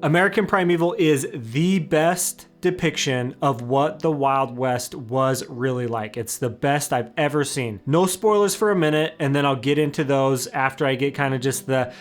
American Primeval is the best depiction of what the Wild West was really like. It's the best I've ever seen. No spoilers for a minute, and then I'll get into those after I get kind of just the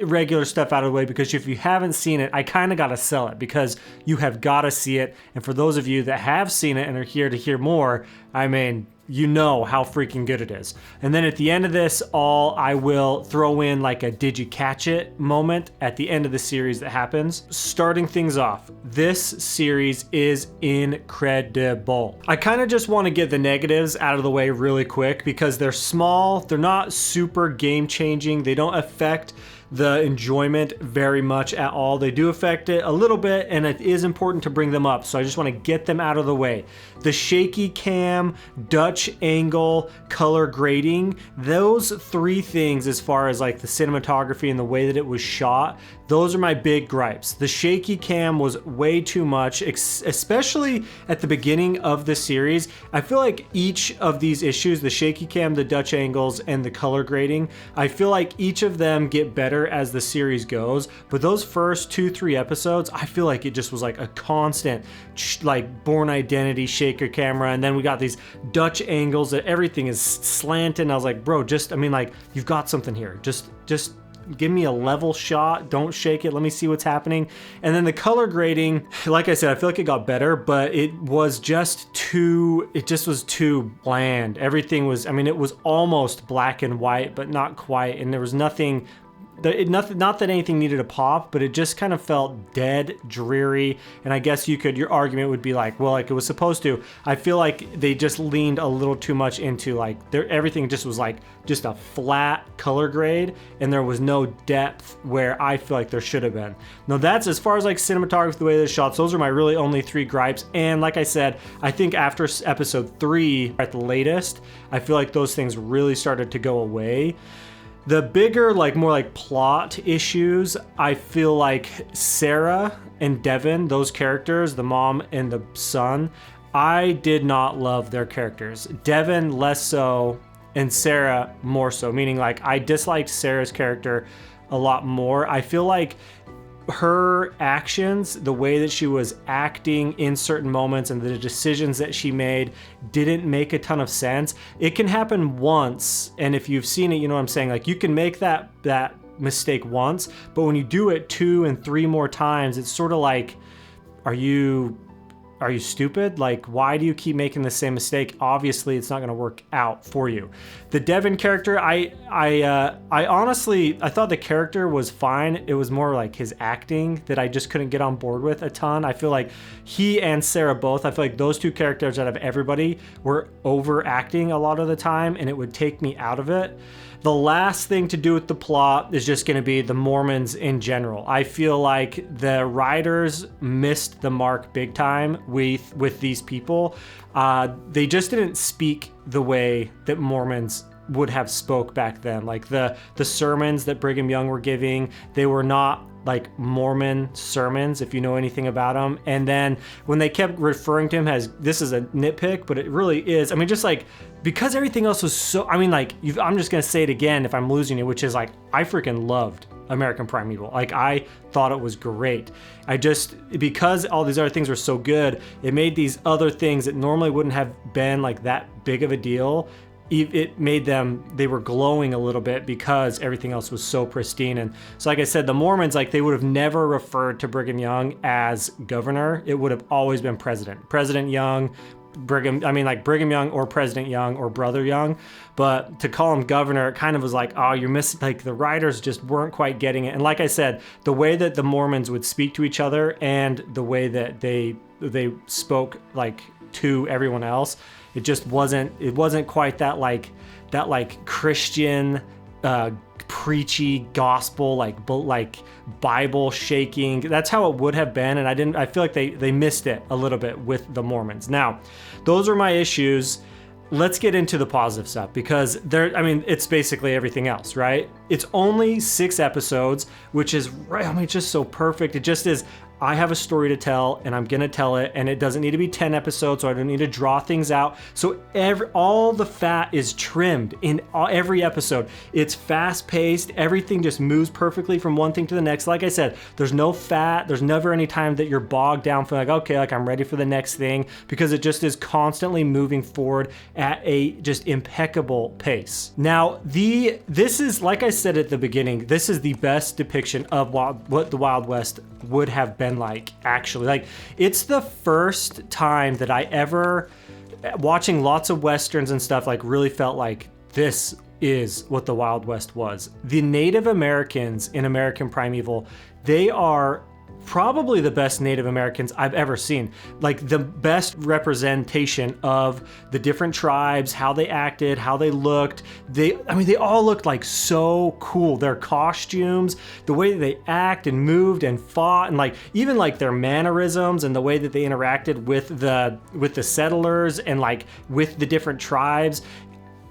regular stuff out of the way, because if you haven't seen it, I kind of got to sell it because you have got to see it. And for those of you that have seen it and are here to hear more, I mean, you know how freaking good it is. And then at the end of this, I will throw in like a did you catch it moment at the end of the series that happens. Starting things off, this series is incredible. I kind of just want to get the negatives out of the way really quick because they're small, they're not super game changing, they don't affect the enjoyment very much at all. They do affect it a little bit, and it is important to bring them up, so I just want to get them out of the way. The shaky cam, Dutch angle, color grading, those three things as far as like the cinematography and the way that it was shot, those are my big gripes. The shaky cam was way too much, especially at the beginning of the series. I feel like each of these issues, the shaky cam, the Dutch angles, and the color grading, I feel like each of them get better as the series goes, but those first 2-3 episodes, I feel like it just was like a constant like Bourne Identity shaker camera, and then we got these Dutch angles that everything is slanted. I was like, bro, I mean, like, you've got something here. Just give me a level shot, don't shake it, let me see what's happening. And then the color grading, like I said, I feel like it got better, but it was just too bland. Everything was, I mean, it was almost black and white, but not quite, and there was nothing, not that anything needed a pop, but it just kind of felt dead, dreary. And I guess your argument would be like, well, like it was supposed to. I feel like they just leaned a little too much into like everything just was like just a flat color grade, and there was no depth where I feel like there should have been. Now that's as far as like cinematography, the way they're shots, those are my really only 3 gripes. And like I said, I think after episode 3 at the latest, I feel like those things really started to go away. The bigger, like more like plot issues, I feel like Sarah and Devin, those characters, the mom and the son, I did not love their characters. Devin less so, and Sarah more so, meaning like I disliked Sarah's character a lot more. I feel like her actions, the way that she was acting in certain moments and the decisions that she made didn't make a ton of sense. It can happen once, and if you've seen it, you know what I'm saying? Like you can make that mistake once, but when you do it 2 and 3 more times, it's sort of like, are you stupid? Like, why do you keep making the same mistake? Obviously, it's not going to work out for you. The Devin character, I honestly, I thought the character was fine. It was more like his acting that I just couldn't get on board with a ton. I feel like he and Sarah both, I feel like those 2 characters out of everybody were overacting a lot of the time, and it would take me out of it. The last thing to do with the plot is just going to be the Mormons in general. I feel like the writers missed the mark big time with these people. They just didn't speak the way that Mormons would have spoke back then. Like the sermons that Brigham Young were giving, they were not like Mormon sermons, if you know anything about them. And then when they kept referring to him as, this is a nitpick, but it really is. I mean, just like, because everything else was so, I mean, like, I'm just going to say it again if I'm losing it, which is like, I freaking loved American Primeval. Like, I thought it was great. Because all these other things were so good, it made these other things that normally wouldn't have been like that big of a deal, it made them, they were glowing a little bit because everything else was so pristine. And so like I said, the Mormons, like they would have never referred to Brigham Young as governor. It would have always been President Young, Brigham Young or President Young or Brother Young. But to call him governor, it kind of was like, oh, you're missing, like the writers just weren't quite getting it. And like I said, the way that the Mormons would speak to each other and the way that they spoke like to everyone else, it just wasn't quite that like Christian preachy gospel, like Bible shaking. That's how it would have been, and I feel like they missed it a little bit with the Mormons. Now, those are my issues. Let's get into the positive stuff, because it's basically everything else, right? It's only 6 episodes, which is, just so perfect. It just is. I have a story to tell and I'm gonna tell it, and it doesn't need to be 10 episodes, so I don't need to draw things out. So all the fat is trimmed in every episode. It's fast paced, everything just moves perfectly from one thing to the next. Like I said, there's no fat, there's never any time that you're bogged down for like, okay, like I'm ready for the next thing, because it just is constantly moving forward at a just impeccable pace. Now, this is, like I said at the beginning, this is the best depiction of what the Wild West would have been like, actually. Like, it's the first time that I ever, watching lots of Westerns and stuff, like really felt like this is what the Wild West was. The Native Americans in American Primeval, they are probably the best Native Americans I've ever seen. Like the best representation of the different tribes, how they acted, how they looked. They all looked like so cool. Their costumes, the way that they act and moved and fought, and like even like their mannerisms and the way that they interacted with the settlers and like with the different tribes.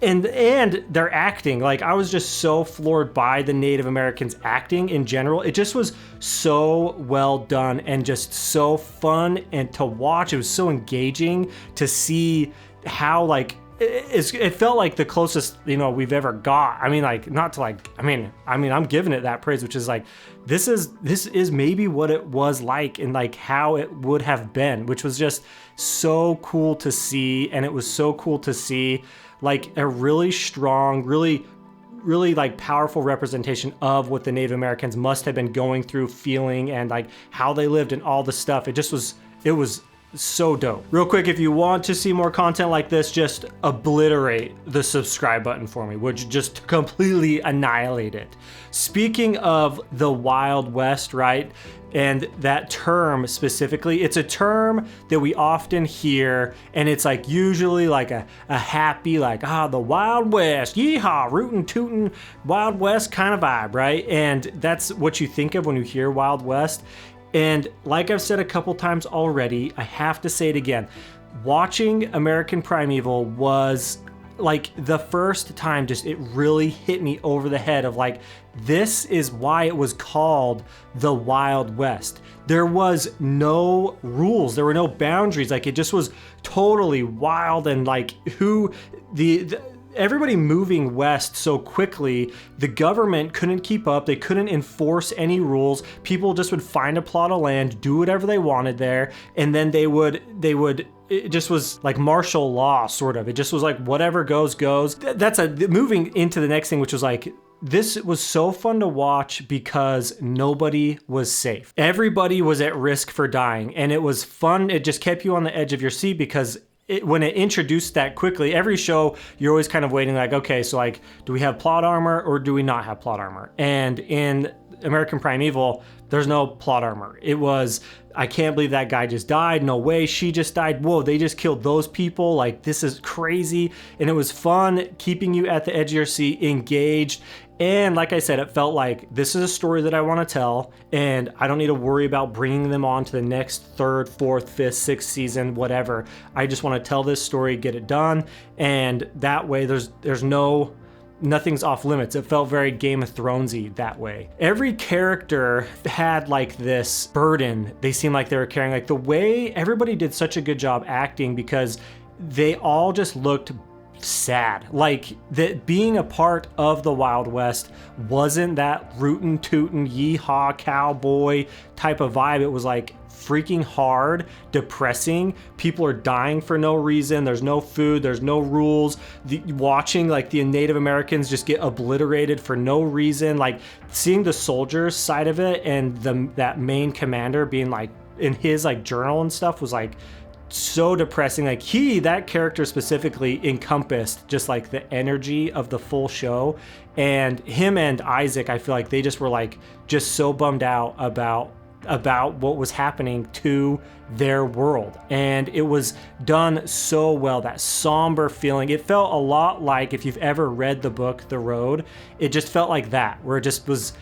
And their acting, like I was just so floored by the Native Americans acting in general. It just was so well done and just so fun and to watch. It was so engaging to see how like it felt like the closest, you know, we've ever got. I mean, like not to like, I mean, I'm giving it that praise, which is like this is maybe what it was like and like how it would have been, which was just so cool to see. And it was so cool to see like a really strong, really like powerful representation of what the Native Americans must have been going through, feeling, and like how they lived and all the stuff. It was so dope. Real quick, if you want to see more content like this, just obliterate the subscribe button for me, which just completely annihilate it. Speaking of the Wild West, right? And that term specifically, it's a term that we often hear, and it's like usually like a happy, like, the Wild West, yeehaw, rootin' tootin', Wild West kind of vibe, right? And that's what you think of when you hear Wild West. And like I've said a couple times already, I have to say it again. Watching American Primeval was like the first time just it really hit me over the head of like, this is why it was called the Wild West. There was no rules, there were no boundaries, like it just was totally wild. And like everybody moving west so quickly, the government couldn't keep up, they couldn't enforce any rules. People just would find a plot of land, do whatever they wanted there, and then they would it just was like martial law, sort of. It just was like whatever goes. Moving into the next thing, which was like, this was so fun to watch because nobody was safe. Everybody was at risk for dying, and it was fun. It just kept you on the edge of your seat because when it introduced that quickly, every show, you're always kind of waiting like, okay, so like, do we have plot armor or do we not have plot armor? And in American Primeval, there's no plot armor. It was, I can't believe that guy just died. No way, she just died. Whoa, they just killed those people. Like, this is crazy. And it was fun keeping you at the edge of your seat, engaged. And like I said, it felt like this is a story that I want to tell, and I don't need to worry about bringing them on to the next third, fourth, fifth, sixth season, whatever. I just want to tell this story, get it done, and that way there's nothing's off limits. It felt very Game of Thronesy that way. Every character had like this burden they seemed like they were carrying. Like the way everybody did such a good job acting, because they all just looked sad. Like that being a part of the Wild West wasn't that rootin' tootin' yeehaw cowboy type of vibe. It was like freaking hard, depressing. People are dying for no reason. There's no food, there's no rules. Watching like the Native Americans just get obliterated for no reason. Like seeing the soldiers side of it, and that main commander being like in his like journal and stuff was like so depressing. Like that character specifically encompassed just like the energy of the full show. And him and Isaac, I feel like they just were like just so bummed out about what was happening to their world, and it was done so well. That somber feeling, it felt a lot like, if you've ever read the book The Road, it just felt like that, where it just was,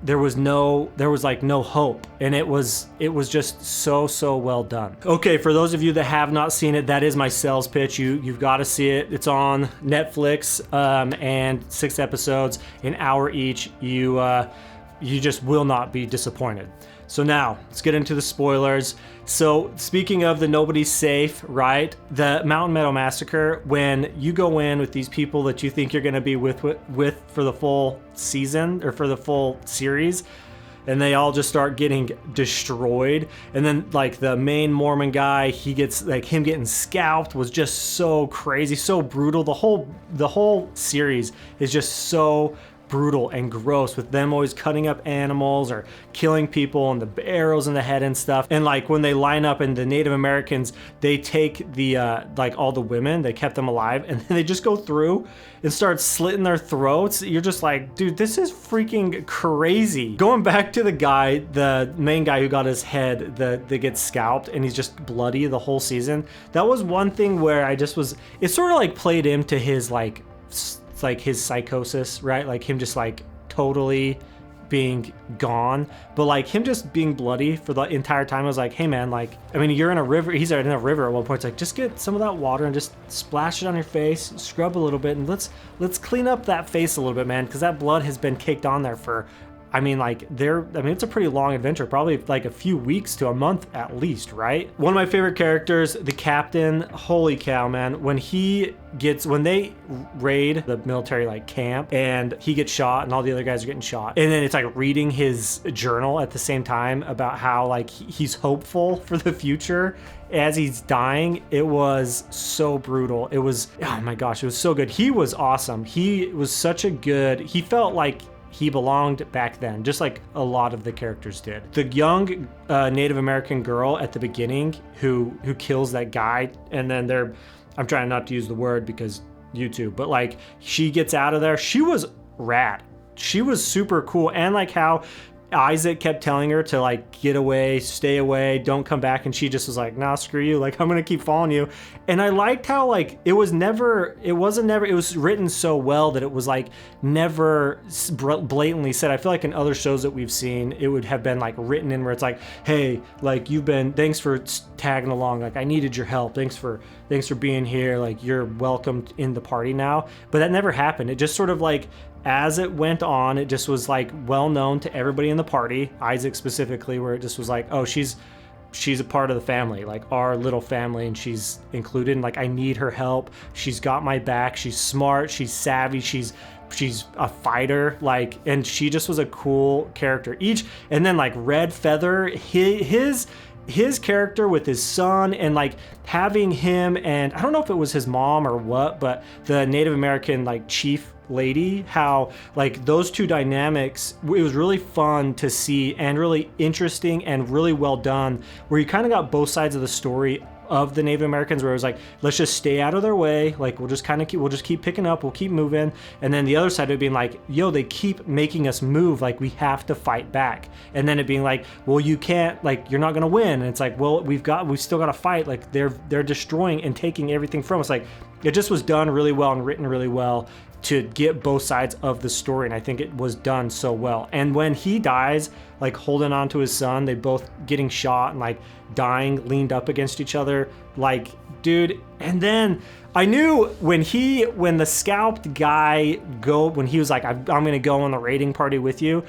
there was like no hope, and it was just so well done. Okay, for those of you that have not seen it, that is my sales pitch. You've got to see it. It's on Netflix, and 6 episodes, an hour each. You just will not be disappointed. So now let's get into the spoilers. So speaking of the nobody's safe, right? The Mountain Meadow Massacre, when you go in with these people that you think you're going to be with for the full season or for the full series, and they all just start getting destroyed. And then like the main Mormon guy, he gets like him getting scalped was just so crazy, so brutal. The whole series is just so brutal and gross, with them always cutting up animals or killing people and the arrows in the head and stuff. And like when they line up and the Native Americans, they take the like all the women, they kept them alive, and then they just go through and start slitting their throats. You're just like, dude, this is freaking crazy. Going back to the guy, the main guy who got his head that gets scalped and he's just bloody the whole season. That was one thing where I just was, it sort of like played into his like his psychosis, right? Like him just like totally being gone, but like him just being bloody for the entire time. I was like, hey man, like, I mean, you're in a river, he's in a river at one point. It's like, just get some of that water and just splash it on your face, scrub a little bit, and let's clean up that face a little bit, man, because that blood has been caked on there for, I mean, like it's a pretty long adventure, probably like a few weeks to a month at least, right? One of my favorite characters, the captain, holy cow, man. When they raid the military like camp and he gets shot and all the other guys are getting shot, and then it's like reading his journal at the same time about how like he's hopeful for the future as he's dying. It was so brutal. It was, oh my gosh, it was so good. He was awesome. He felt like he belonged back then, just like a lot of the characters did. The young Native American girl at the beginning who kills that guy, and then I'm trying not to use the word because YouTube, but like she gets out of there. She was rad. She was super cool. And like how Isaac kept telling her to like get away, stay away, don't come back, and she just was like, nah, screw you, like I'm gonna keep following you. And I liked how like it was written so well that it was like never blatantly said. I feel like in other shows that we've seen, it would have been like written in where it's like, hey, like thanks for tagging along, like I needed your help, thanks for being here, like you're welcome in the party now. But that never happened. It just sort of like, as it went on, it just was like well known to everybody in the party, Isaac specifically, where it just was like, oh, she's a part of the family, like our little family, and she's included, and like I need her help. She's got my back. She's smart. She's savvy. She's a fighter, like, and she just was a cool character. And then like Red Feather, his character with his son, and like having him, and I don't know if it was his mom or what, but the Native American like chief lady, how like those two dynamics, it was really fun to see and really interesting and really well done, where you kind of got both sides of the story of the Native Americans, where it was like, let's just stay out of their way, like we'll just keep picking up, we'll keep moving. And then the other side of it being like, yo, they keep making us move, like we have to fight back. And then it being like, well, you can't, like you're not gonna win. And it's like, well, we've still got to fight, like they're destroying and taking everything from us. Like it just was done really well and written really well to get both sides of the story, and I think it was done so well. And when he dies, like holding on to his son, they both getting shot and like dying, leaned up against each other, like, dude. And then I knew when the scalped guy when he was like, I'm gonna go on the raiding party with you,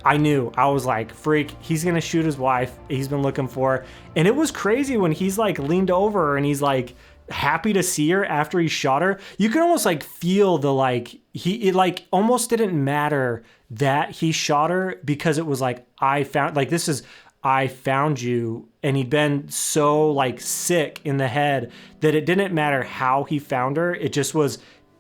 I knew, I was like, freak, he's gonna shoot his wife he's been looking for. And it was crazy when he's like leaned over and he's like happy to see her after he shot her. You can almost like feel the like, it like almost didn't matter that he shot her, because it was like, I found you. And he'd been so like sick in the head that it didn't matter how he found her. It just was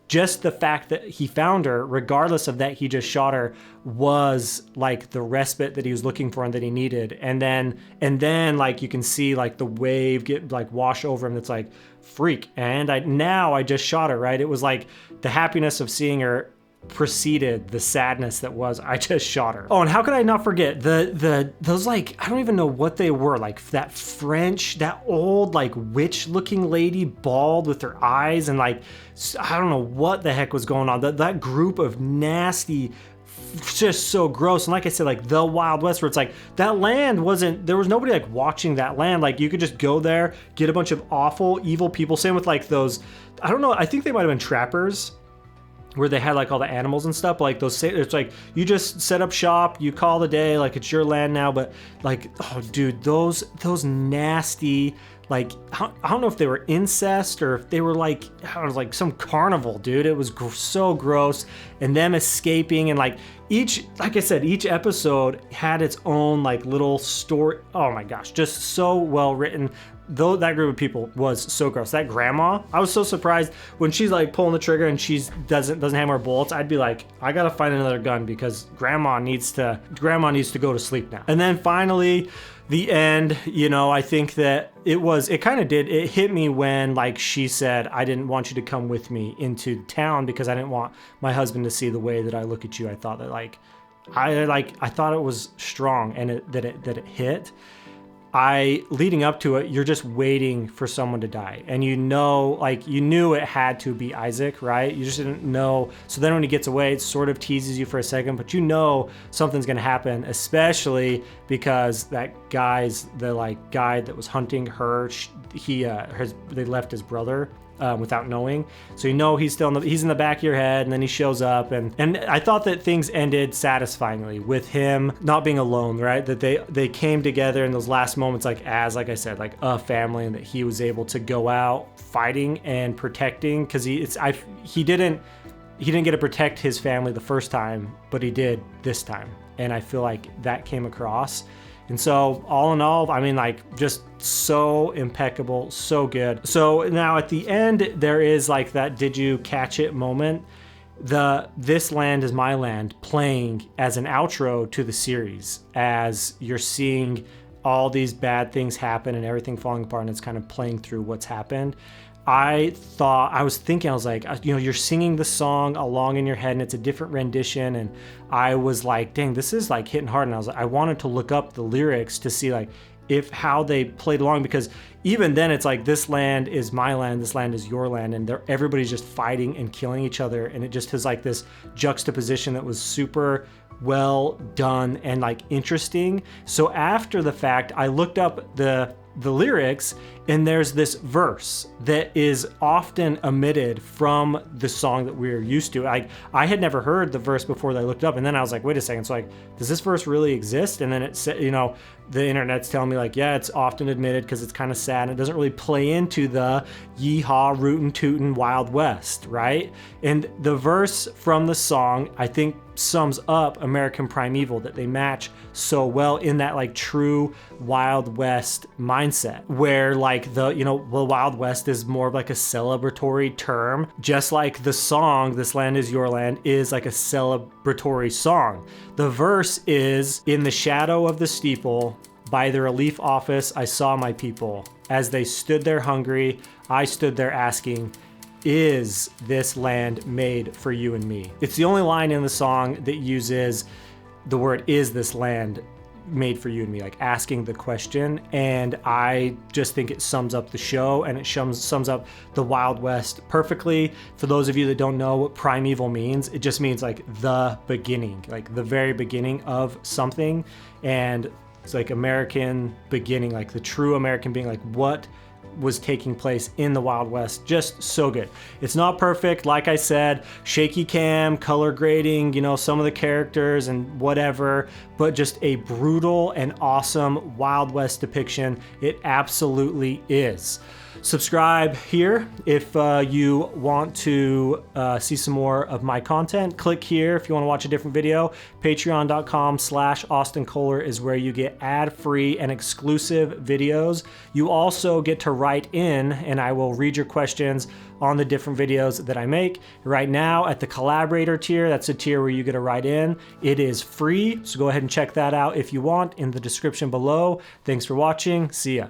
just the fact that he found her, regardless of that he just shot her, was like the respite that he was looking for and that he needed. And then like you can see like the wave get like wash over him. That's like, freak. And I just shot her, right? It was like the happiness of seeing her preceded the sadness that was, I just shot her. Oh, and how could I not forget those like, I don't even know what they were, like that old like witch looking lady, bald with her eyes, and like I don't know what the heck was going on. That group of nasty, just so gross. And like I said, like the Wild West, where it's like that land there was nobody like watching that land. Like you could just go there, get a bunch of awful evil people. Same with like those, I don't know, I think they might have been trappers, where they had like all the animals and stuff, like those, it's like you just set up shop, you call the day, like it's your land now. But like, oh dude, those nasty, like I don't know if they were incest or if they were like, I was like some carnival, dude. It was so gross. And them escaping, and like like I said, each episode had its own like little story. Oh my gosh, just so well written. Though that group of people was so gross. That grandma, I was so surprised when she's like pulling the trigger and she's doesn't have more bullets. I'd be like, I gotta find another gun because grandma needs to go to sleep now. And then finally, the end, you know, I think that it hit me when like she said, I didn't want you to come with me into town because I didn't want my husband to see the way that I look at you. I thought that I thought it was strong, and that it hit. Leading up to it, you're just waiting for someone to die, and you knew it had to be Isaac, right? You just didn't know. So then when he gets away, it sort of teases you for a second, but you know something's gonna happen, especially because that guy that was hunting her, they left his brother without knowing. So you know he's in the back of your head, and then he shows up, and I thought that things ended satisfyingly with him not being alone, right? That they came together in those last moments, like I said, like a family, and that he was able to go out fighting and protecting, because he didn't get to protect his family the first time, but he did this time, and I feel like that came across. And so all in all, I mean, like, just so impeccable, so good. So now at the end, there is like that did you catch it moment. This Land Is My Land playing as an outro to the series, as you're seeing all these bad things happen and everything falling apart, and it's kind of playing through what's happened. I was like, you know, you're singing the song along in your head, and it's a different rendition, and I was like, dang, this is like hitting hard. And I was like, I wanted to look up the lyrics to see like how they played along, because even then it's like, this land is my land, this land is your land, and everybody's just fighting and killing each other, and it just has like this juxtaposition that was super well done and like interesting. So after the fact, I looked up the lyrics, and there's this verse that is often omitted from the song that we're used to. I had never heard the verse before that I looked up, and then I was like, wait a second, so like, does this verse really exist? And then it said, you know, the internet's telling me like, yeah, it's often omitted because it's kind of sad, and it doesn't really play into the yeehaw, rootin' tootin' Wild West, right? And the verse from the song, I think, sums up American Primeval, that they match so well in that like true Wild West mindset, where like the Wild West is more of like a celebratory term, just like the song This Land Is Your Land is like a celebratory song. The verse is, in the shadow of the steeple by the relief office I saw my people, as they stood there hungry, I stood there asking, is this land made for you and me? It's the only line in the song that uses the word is this land made for you and me, like asking the question. And I just think it sums up the show, and it sums up the Wild West perfectly. For those of you that don't know what primeval means, it just means like the beginning, like the very beginning of something. And it's like American beginning, like the true American being, like what was taking place in the Wild West. Just so good. It's not perfect, like I said, shaky cam, color grading, you know, some of the characters and whatever, but just a brutal and awesome Wild West depiction. It absolutely is. Subscribe here if you want to see some more of my content. Click here if you want to watch a different video. Patreon.com/Austin Kohler is where you get ad-free and exclusive videos. You also get to write in, and I will read your questions on the different videos that I make. Right now at the collaborator tier, that's a tier where you get to write in. It is free, so go ahead and check that out if you want in the description below. Thanks for watching. See ya.